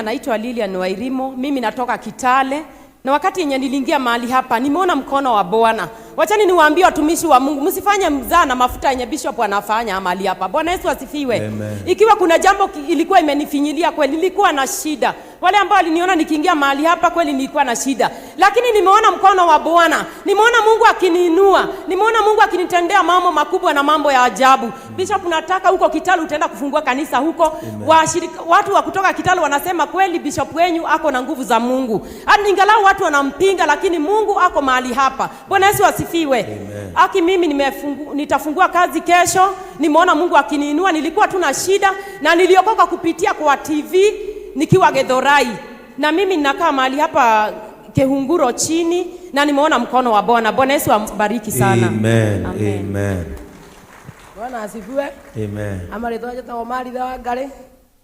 Naitwa Lilian Wairimo, mimi natoka Kitale. Na wakati yenye niliingia mahali hapa, nimeona mkono wa Bwana. Wachani niwaambie watumishi wa Mungu, msifanye mzaa na mafuta yenye bishop anafanya mahali hapa. Bwana Yesu asifiwe. Amen. Ikiwa kuna jambo ilikuwa imenifinyilia kweli, nilikuwa na shida. Wale ambao waliniona nikiingia mahali hapa kweli nilikuwa na shida. Lakini nimeona mkono wa Bwana. Nimeona Mungu akiniinua. Nimeona Mungu akinitendea mambo makubwa na mambo ya ajabu. Bishop, nataka huko Kitale utaenda kufungua kanisa huko. Watu wa kutoka Kitale wanasema kweli bishop wenyu ako na nguvu za Mungu. Hadi ingalau watu wanampinga, lakini Mungu ako mahali hapa. Bwana Yesu asifiwe. Amen. Aki mimi nitafungua kazi kesho. Nimeona Mungu akiniinua. Nilikuwa tuna shida na niliokoka kupitia kwa TV nikiwa Gedhorai. Na mimi ninakaa mahali hapa Kehunguro chini na nimeona mkono wa Bwana. Bwana Yesu ambariki sana. Amen. Amen. Amen. Bwana asifiwe. Amen. Amari toje to mari da wangare.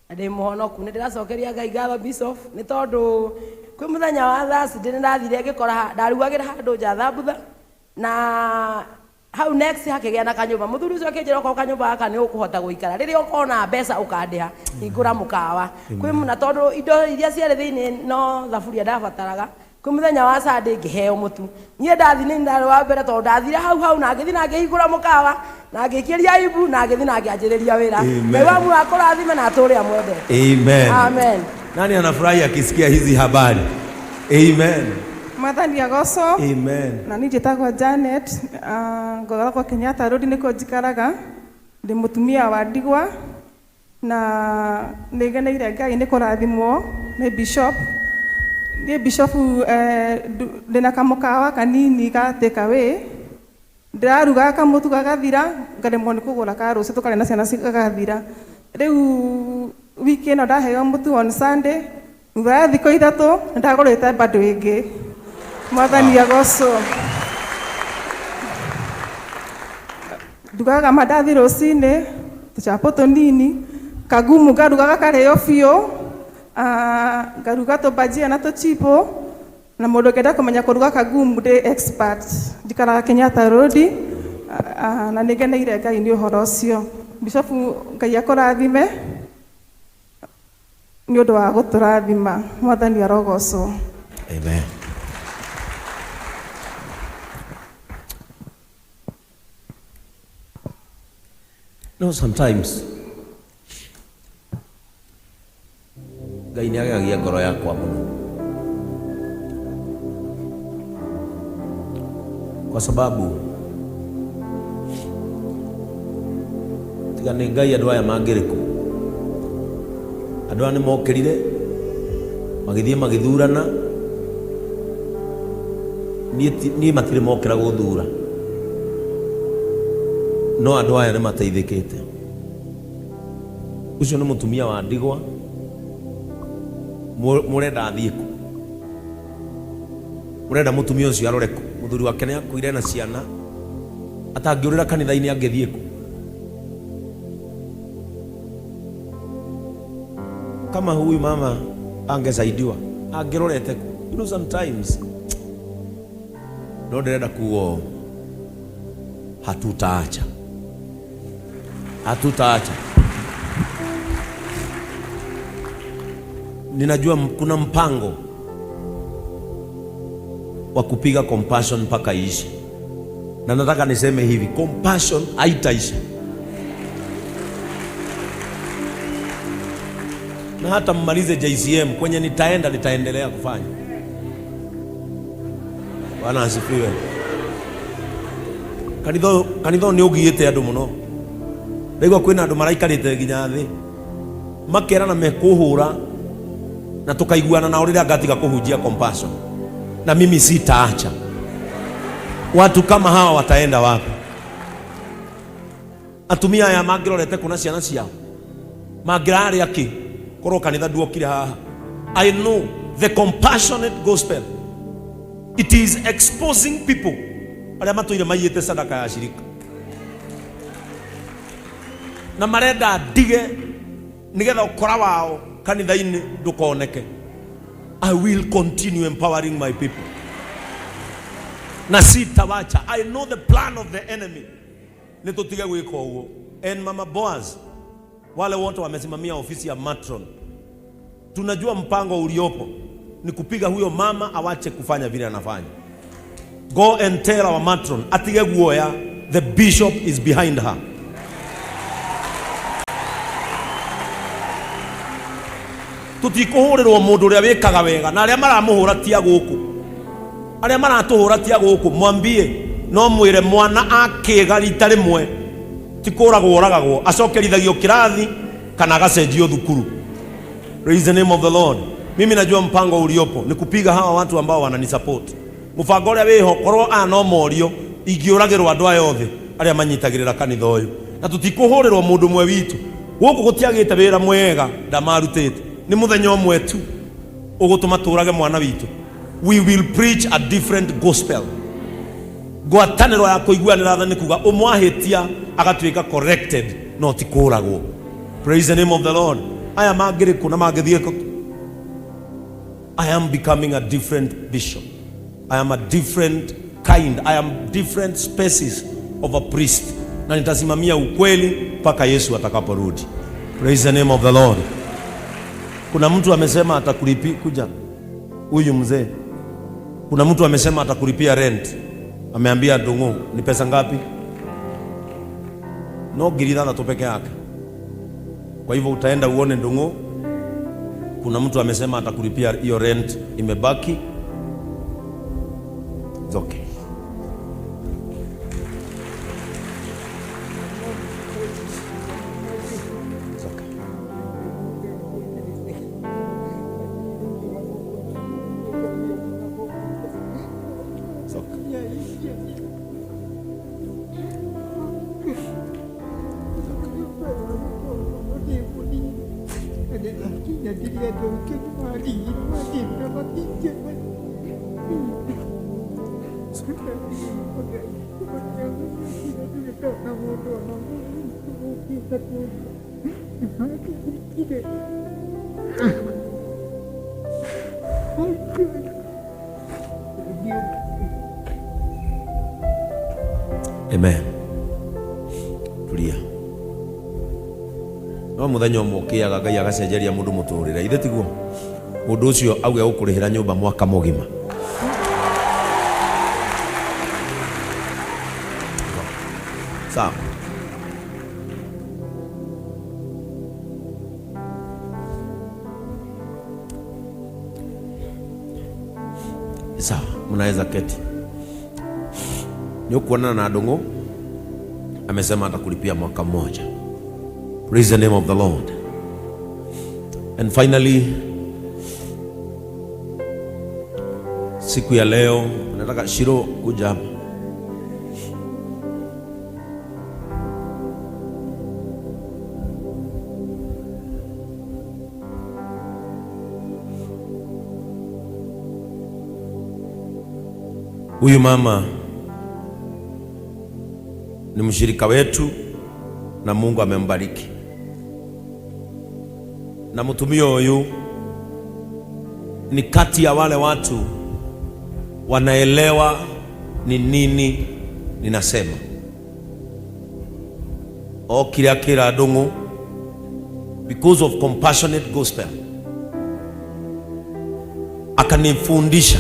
Ade muhonoku ni ndiracokeria Ngai ngatho bishop ni tondu kwi muthenya wa Thursday ni ndathire ngikora ndarugagira handu nja thambutha na hau next hakigea na kanyumba muthuri ucio akinjira ko kanyumba aka ni ukuhota guikara riria ukona mbeca ukandiha ingura mukawa kwi muna tondu indo iria ciari thiini no thaburia ndabataraga kwi muthenya wa Sunday ngiheo mutu nie ndathi ni ndari wa mbere tondu ndathire hau na ngithi na ngihingura mukawa na ngikiria ibu na ngithi na ngianjiriria wira wewe mu akurathime na aturi amwende. Amen. Amen. Nani anafurahi akisikia hizi habari? Amen. Mwathani agoco. Amen. Na ni njitagwo Janet, ngothagwo kwa Kenyatta Road niko njikaraga. Ndi mutumia wa ndigwa na nigeneire Ngai ni kurathimwo ni bishop. Ni bishop ndina kamukawa kanini ga take away. Ndiraruga kamutu gagathira ngaremwo ni kugura ka ruci tukare na ciana cigagathira. Riu wiki ino ndaheo mutu on Sunday. Thutha thikũ ithatũ ndagũrĩte bado ĩngĩ. Mwathani agoco. Ndugaga mandathi rũcinĩ, tũchapo tũnini, kagumu ngarugaga karĩo biũ, ngaruga tũbajia na tũchipo, na mũndũ ũngĩenda kũmenya kũruga kagumu ndĩ expert. Njikaraga Kenyatta Road, na nĩngeneire Ngai nĩ ũhoro ũcio. Bishop Ngai akũrathime ni ũndũ wa gũtũrathima. Mwathani arogocwo. Amen. No, sometimes Ngai nĩ agagia ngoro yakwa mũno, kwa sababu tiga nĩ Ngai andũ aya mangĩrĩkũ. Andũ aya nĩ mokĩrire magĩthiĩ magĩthurana, niĩ matirĩ mokĩra gũthura, no andũ aya nĩ mateithĩkĩte. Ũcio nĩ mũtumia wa ndigwa, mũrenda athiĩ kũ? Mũrenda mũtumia ũcio arore kũ? Mũthuri wake nĩ akuire na ciana, atangĩũrĩra kanitha-inĩ angĩthiĩ kũ? Kama huyu mama angesaidiwa angirorete ku. You know, sometimes no ndirenda kuo hatutaacha. Ninajua kuna mpango wa kupiga compassion mpaka iishi, na nataka niseme hivi, compassion haitaisha. Na hata mmalize JCM kwenye nitaendelea kufanya. Bwana asifiwe. Kanitho ni ugiite andu muno. Ndegwa kwina andu maraikarite nginya thi makera na mekuhura na tukaiguana na urira ngatiga kuhunjia compassion, na mimi sitaacha. Watu kama hawa wataenda wapi? Atumia aya mangirorete kuna ciana ciao mangirari aki korwo kanitha nduokire haha. I know the compassionate gospel, it is exposing people aria matuire maiyete sadaka ya shirika na marenda ndige nigetha ukora wao kanitha-ini ndukoneke. I will continue empowering my people na sitawacha. I know the plan of the enemy nitutige gwika uguo. And Mama Boaz, wale wote wamesimamia ofisi ya matron, tunajua mpango uliopo ni kupiga huyo mama awache kufanya vile anafanya. Go and tell our matron atige guoya, the bishop is behind her. Tutikuhurirwo mundu uria wikaga wega na aria maramuhura tia guku, aria maratuhura tia guku, mwambie no mwire mwana akiga rita rimwe tikuragwo oragagwo acokerithagio kirathi kana gacenjio thukuru. Praise the name of the Lord. Mimi najua mpango uliopo ni kupiga hawa watu ambao wananisupport. Mubango uria wiho korwo no morio ingiuragirwo andu aya othe aria manyitagirira kanitha uyu, na tutikuhurirwo mundu mwe witu guku gutiagite wira mwega ndamarutite ni muthenya umwe tu ugutuma turage mwana witu. We will preach a different gospel. Gwataniro ya kuiguanira tha ni kuga umwahitia agatuika corrected, not kuragwo. Praise the name of the Lord. I am agiriku na magithie. I am becoming a different bishop. I am a different kind. I am different species of a priest. Na nitasimamia ukweli mpaka Yesu atakaporudi. Praise the name of the Lord. Kuna mtu amesema atakulipia kuja huyu mzee. Kuna mtu amesema atakulipia rent. Ameambia Ndungu ni pesa ngapi? No giridha tu peke yake. Kwa hivyo utaenda uone Ndungu. Kuna mtu amesema atakulipia hiyo rent imebaki. It's okay. It's okay. It's okay. Amen. Tulia. No muthenya umukiaga Ngai agacenjeria mundu muturire ithe tiguo mundu ucio auge ukurihira nyumba mwaka mugima. Sawa. Sawa, mnaweza keti. Ni kuonana na Ndungu amesema atakulipia mwaka mmoja. Praise the name of the Lord. And finally, siku ya leo nataka Shiro kuja hapa. Huyu mama ni mshirika wetu na Mungu amembariki. Na mtumio huyu ni kati ya wale watu wanaelewa ni nini ninasema. Kila kila Ndungu, because of compassionate gospel, akanifundisha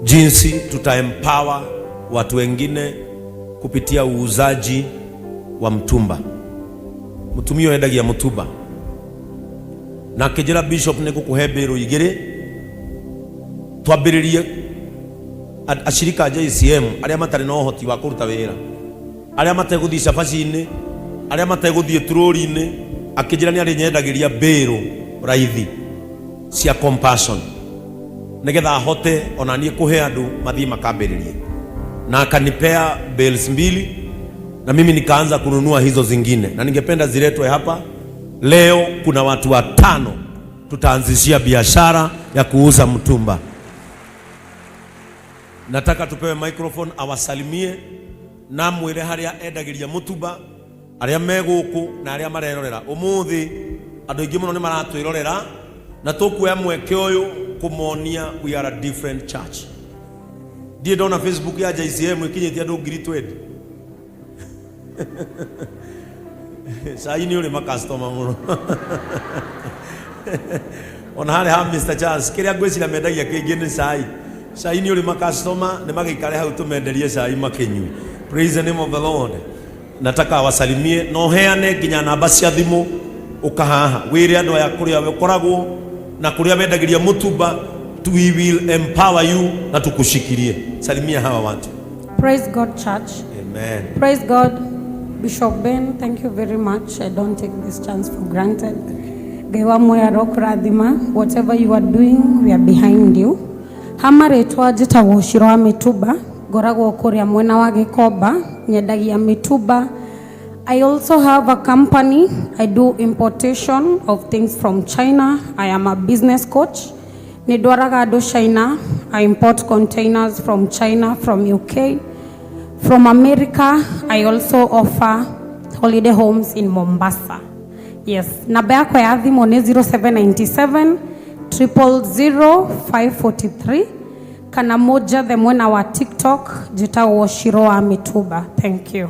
jinsi tutaempower watu wengine kupitia uuzaji wa mtumba. Mutumio endagia mutumba na kijira bishop ne kukuhebero igire twambiririe ashirika JCM aria matari no hoti wa kuruta wira, aria mateguthii cabaci-ini, aria mateguthii tururi-ini, akijira ni ari nyendagiria bero raithi cia compassion nigetha hote onanie kuhe andu mathii makambiririe, na akanipea bills mbili na mimi nikaanza kununua hizo zingine, na ningependa ziletwe hapa leo. Kuna watu 5 tutaanzishia biashara ya kuuza mtumba. Nataka tupewe microphone awasalimie na mwire haria endagiria mutumba, aria meguku na aria marerorera. Umuthi andu ingi muno ni maratwirorera na tukuya mweke uyu kumonia we are a different church. Die dona Facebook ya JCM ikinyitia andu 20. Sai ni ule makastoma muno. ona hale ha Mr. Charles kiria ngwicira mendagia kingi ni cai ni uri makastoma ni magikare hau tumenderie cai makinyui. Praise the name of the Lord. Nataka wasalimie no heane nginya namba cia thimu ukahaha wire andu aya kuria we koragwo na kuria wendagiria mutumba, we will empower you na tukushikirie. Salimia hawa watu. Praise God, church. Amen. Praise God. Bishop Ben, thank you very much. I don't take this chance for granted. Gewa moya rokuradhima, whatever you are doing, we are behind you. Hamare twajita woshiro wa mituba, gorago kuria mwena wa Gikoba, nyedagia mituba. I also have a company. I do importation of things from China. I am a business coach. Nidwaraga do China. I import containers from China, from UK, from America. I also offer holiday homes in Mombasa. Yes, namba yako ya thimu ni 0797 000 543. Kana moja the mwena wa TikTok jita woshiro wa mituba. Thank you.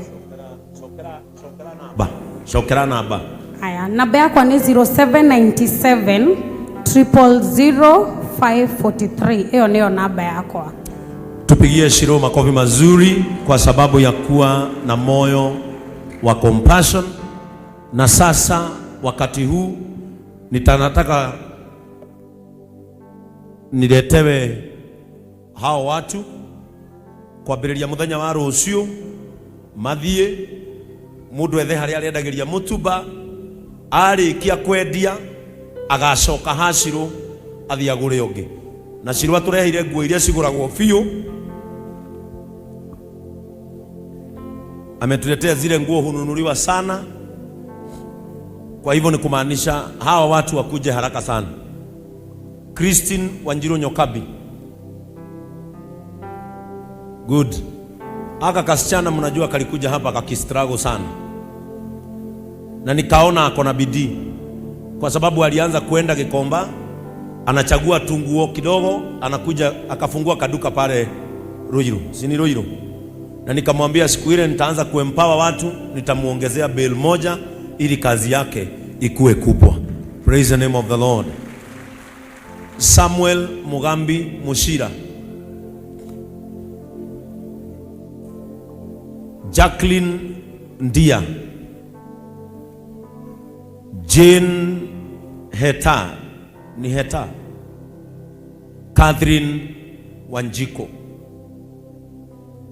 Shokera namba. Haya, namba yako ni 0797 000 543. Hiyo ndio namba yako. Tupigie Shiro makofi mazuri kwa sababu ya kuwa na moyo wa compassion. Na sasa wakati huu nitanataka niletewe hao watu kwa bireria muthenya wa rucio mathie mundu ethe haria arendagiria mutumba arikia kwendia agacoka ha Shiro athia agure ungi na Shiro atureheire nguo iria ciguragwo biu. Ametuletea zile nguo hununuliwa sana, kwa hivyo ni kumaanisha hawa watu wakuje haraka sana. Christine Wanjiru Nyokabi, good. Aka kasichana mnajua kalikuja hapa kakistruggle sana, na nikaona ako na bidii kwa sababu alianza kwenda Gikomba, anachagua tunguo kidogo, anakuja akafungua kaduka pale Ruiru, sini Ruiru. Na nikamwambia siku ile nitaanza kuempower watu, nitamuongezea bill moja ili kazi yake ikue kubwa. Praise the name of the Lord. Samuel Mugambi Mushira, Jacqueline Ndia, Jane Heta, ni Heta, Catherine Wanjiko.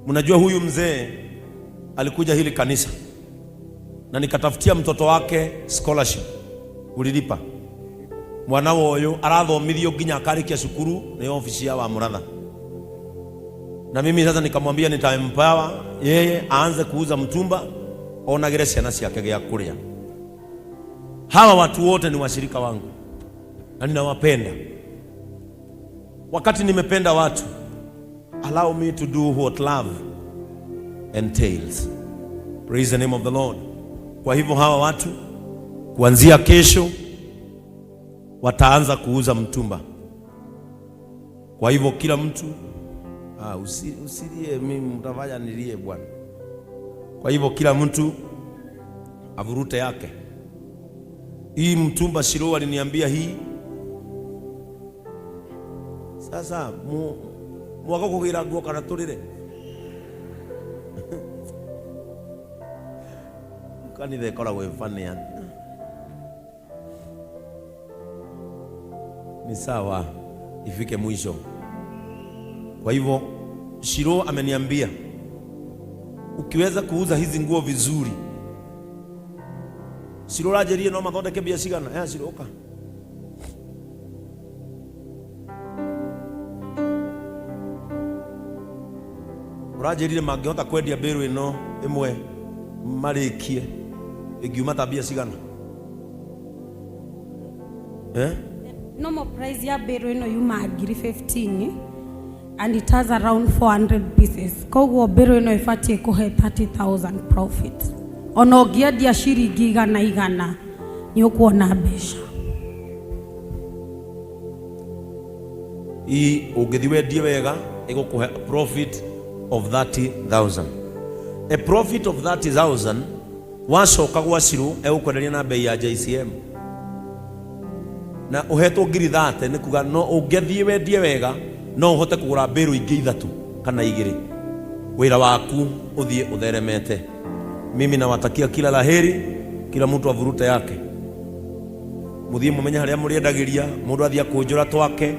Mnajua huyu mzee alikuja hili kanisa na nikatafutia mtoto wake scholarship. Ulilipa mwanao oyo arathomithio nginya akarikia cukuru ni ofisi ya wa Muratha, na mimi sasa nikamwambia nitaempower yeye aanze kuuza mtumba onagire ciana ciake gya kuria. Hawa watu wote ni washirika wangu na ninawapenda. Wakati nimependa watu, allow me to do what love entails. Praise the name of the Lord. Kwa hivyo hawa watu kuanzia kesho wataanza kuuza mtumba. Kwa hivyo kila mtu usilie mimi mtafanya nilie bwana. Kwa hivyo kila mtu avurute yake. Hii mtumba Shiro aliniambia hii. Sasa mwaka kugira nguo kana turire. Kanitha ikoragwo ifane yani. Ni sawa ifike mwisho. Kwa hivyo Shiro ameniambia ukiweza kuuza hizi nguo vizuri, Shiro rajerie no mathondeke biashara na Shiro oka. Rajerie mangehota kwendia beru ino imwe marikie igiuma tabia cigana normal price ya beru ino yuma ngiri 15 and it has around 400 pieces. Koguo beru ino ifatie kuhe 30,000 profit. Ona ungiendia ciringi igana ni ukuona mbeca. Hii ungithiwendie wega igukuhe profit of 30,000. A profit of 30,000 wacoka gwa Shiro egukwenderia na bei ya JCM. na uhetwo ngiri 30 ni kuga no ungethi wendie wega no uhote kugura mbiru ingi 3 kana 2 wira waku uthie utheremete. Mimi nawatakia kila laheri, kila mtu avurute yake, muthie mumenye haria muriendagiria, mundu athia kunjura twake,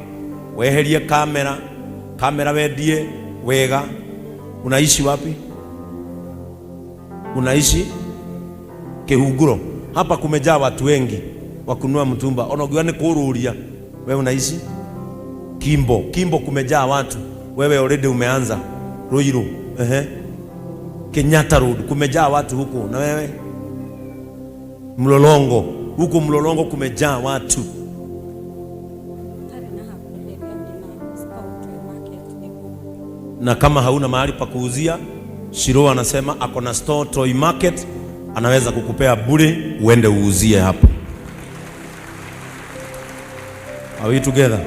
weherie kamera wendie wega. Unaishi wapi? Unaishi Kihunguro. Hapa kumejaa watu wengi wa kununua mtumba. Onogiwa ni kururia. Wewe unaishi Kimbo kumejaa watu. Wewe already umeanza Ruiru. Kenyatta Road kumejaa watu huko. Na wewe Mlolongo, huko Mlolongo kumejaa watu. Na kama hauna mahali pa kuuzia, Shiro anasema ako na store toy market, anaweza kukupea bure uende uuzie hapo. Are we together?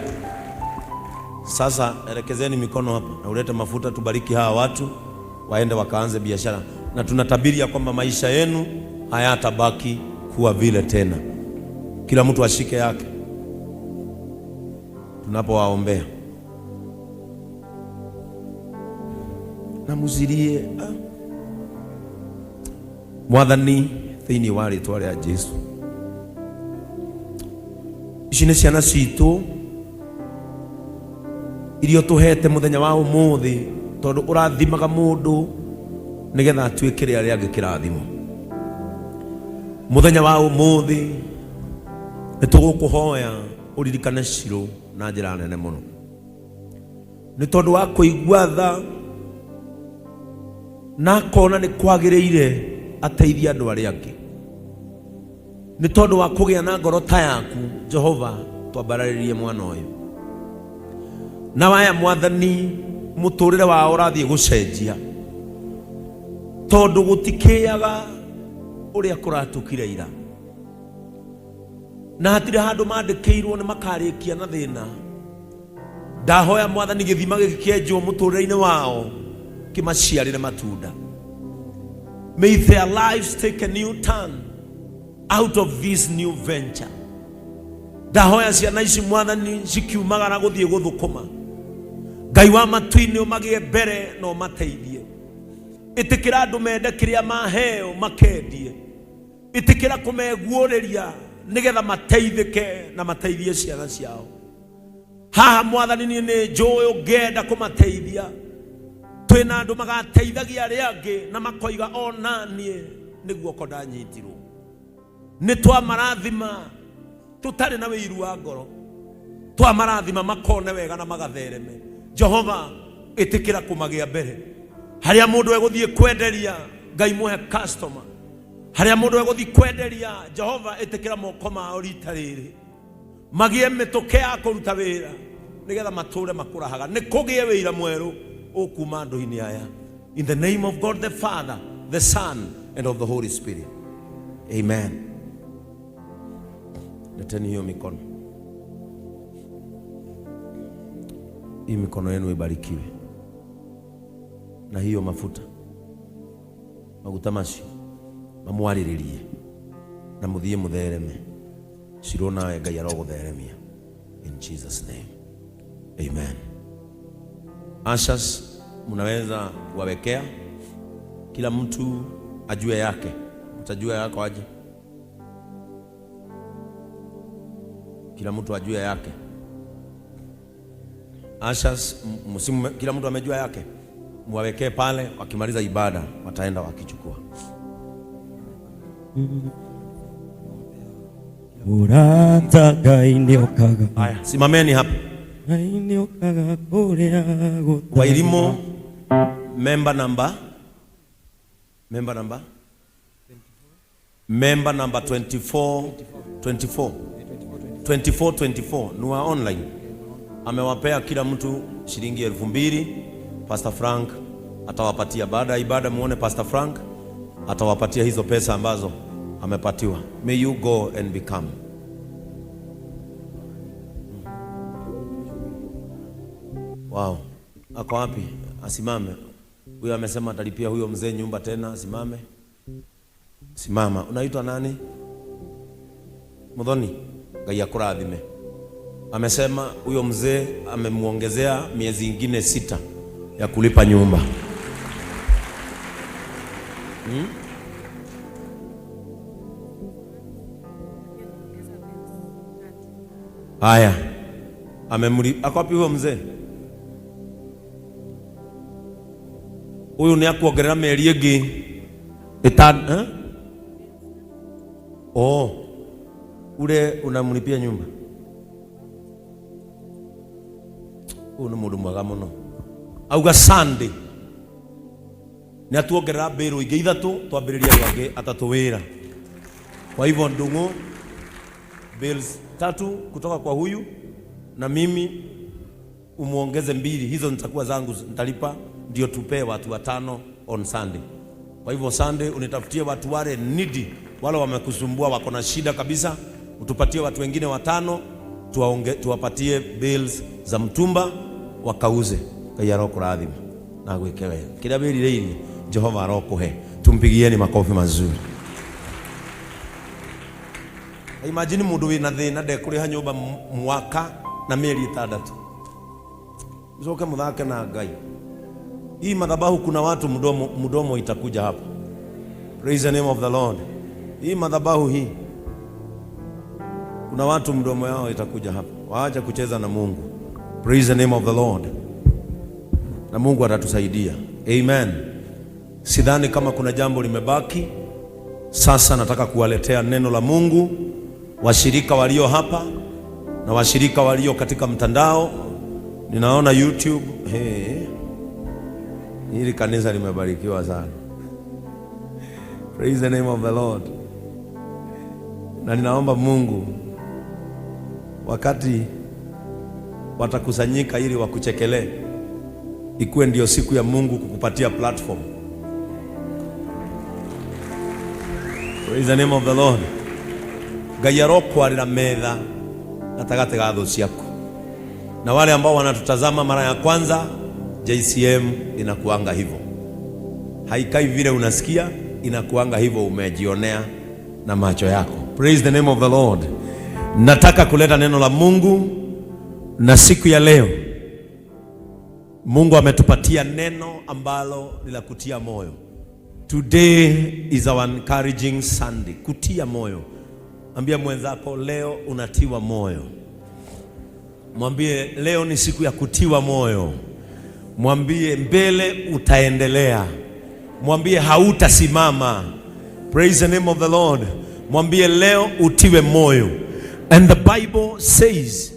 Sasa elekezeni mikono hapa na ulete mafuta, tubariki hawa watu waende wakaanze biashara, na tunatabiri ya kwamba maisha yenu hayatabaki kuwa vile tena. Kila mtu ashike yake tunapowaombea. Na muzirie Mwathani thiini wa ritwa ria Jesu. Ici nĩ ciana citũ irio tuhete muthenya wa umuthi, tondu urathimaga mundu nigetha atuike ria riangi kirathimo. Muthenya wa umuthi nitugukuhoya uririkane Shiro na njira nene muno, ni tondu wa kuigua tha na kona ni kwagiriire ateithia andu aria angi, ni tondu wa kugia na ngoro ta yaku. Jehova, twabararirie mwana uyu na waya Mwathani, muturire wa urathie gucenjia, tondu gutikiaga uria kuratukire ira, na hatire handu mandikirwo ni makarikia na thina. Ndahoya Mwathani githima gikienjwo muturire-ini wao kimaciarire matunda. May their lives take a new turn out of this new venture. Ndahoya ciana ici Mwathani cikiumagara guthie guthukuma, Ngai wa matu-ini umagie mbere no mateithie. Itikira andu mende kiria maheo makendie, itikira kumeguuriria nigetha mateithike na mateithie ciana ciao. Haha Mwathani ni njui ungenda kumateithia. Twina andu magateithagia aria angi na makoiga ona nie niguo ko ndanyitirwo. Ni twamarathima tutari na wiru wa ngoro, twamarathima makone wega na magathereme. Jehova, itikira kumagia mbere haria mundu eguthie kwenderia, Ngai muhe customer. Haria mundu eguthie kwenderia, Jehova, itikira moko mao rita riri magie mituke ya kuruta wira nigetha mature makurahaga. Ni kugie wira mweru ukuma andu-ini aya, in the name of God the Father, the Son and of the Holy Spirit, amen. Leteni hiyo mikono. Hii mikono yenu ibarikiwe na hiyo mafuta maguta mamwariririe na muthie muthereme. Shiro nawe Ngai arogutheremia in Jesus name, amen. Ashas mnaweza kuwawekea, kila mtu ajue yake. Mtajua yako aje? Kila mtu ajue yake. Ashas msimu, kila mtu amejua yake, mwawekee pale. Wakimaliza ibada wataenda wakichukua. Haya, simameni hapa. Wairimu member number 24 ni wa online. Amewapea kila mtu shilingi 2,000. Pastor Frank atawapatia baada ya ibada. Muone Pastor Frank atawapatia hizo pesa ambazo amepatiwa. May you go and become. Wow. Ako wapi? Asimame. Huyo amesema atalipia huyo mzee nyumba tena. Asimame. Simama. Unaitwa nani? Muthoni. Ngai akurathime. amesema huyo mzee amemuongezea miezi ingine 6 ya kulipa nyumba. Haya, ako wapi huyo mzee? Huyu ni akuongerera meri ingi ule unamlipia nyumba. Huyu ni mundu mwega muno. Auga Sunday ni atuongerera mbiru ingi 3 twambiriria rwangi atatu wira. Kwa hivyo ndungu bills 3 kutoka kwa huyu na mimi umuongeze 2, hizo nitakuwa zangu nitalipa, ndio tupe watu 5 on Sunday. Kwa hivyo Sunday unitafutie watu wale needy, wale wamekusumbua wako na shida kabisa, utupatie watu wengine 5 tuwapatie bills za mtumba wakauze. Ngai arokurathima na gwike wega. Kila birire Jehova arokuhe. Tumpigieni makofi mazuri. Imagine mundu wina thina ndekuriha nyumba mwaka na mieri 6. Mzoke muthake na Ngai. Hii madhabahu kuna watu mdomo itakuja hapa. Praise the name of the Lord. Hii madhabahu hii kuna watu mdomo yao itakuja hapa. Waacha kucheza na Mungu. Praise the name of the Lord. Na Mungu atatusaidia. Amen. Sidhani kama kuna jambo limebaki. Sasa nataka kuwaletea neno la Mungu, washirika walio hapa na washirika walio katika mtandao. Ninaona YouTube. Hili kanisa limebarikiwa sana. Praise the name of the Lord. Na ninaomba Mungu wakati watakusanyika ili wakuchekelee, ikuwe ndio siku ya Mungu kukupatia platform. Praise the name of the Lord. Ngai arokwarira metha gatagate ga thu ciaku. Na wale ambao wanatutazama mara ya kwanza, JCM inakuanga hivyo. Haikai vile unasikia, inakuanga hivyo umejionea na macho yako. Praise the name of the Lord. Nataka kuleta neno la Mungu na siku ya leo Mungu ametupatia neno ambalo ni la kutia moyo. Today is our encouraging Sunday. Kutia moyo. Ambia mwenzako leo unatiwa moyo. Mwambie leo ni siku ya kutiwa moyo. Mwambie mbele utaendelea. Mwambie hautasimama. Praise the name of the Lord. Mwambie leo utiwe moyo. And the Bible says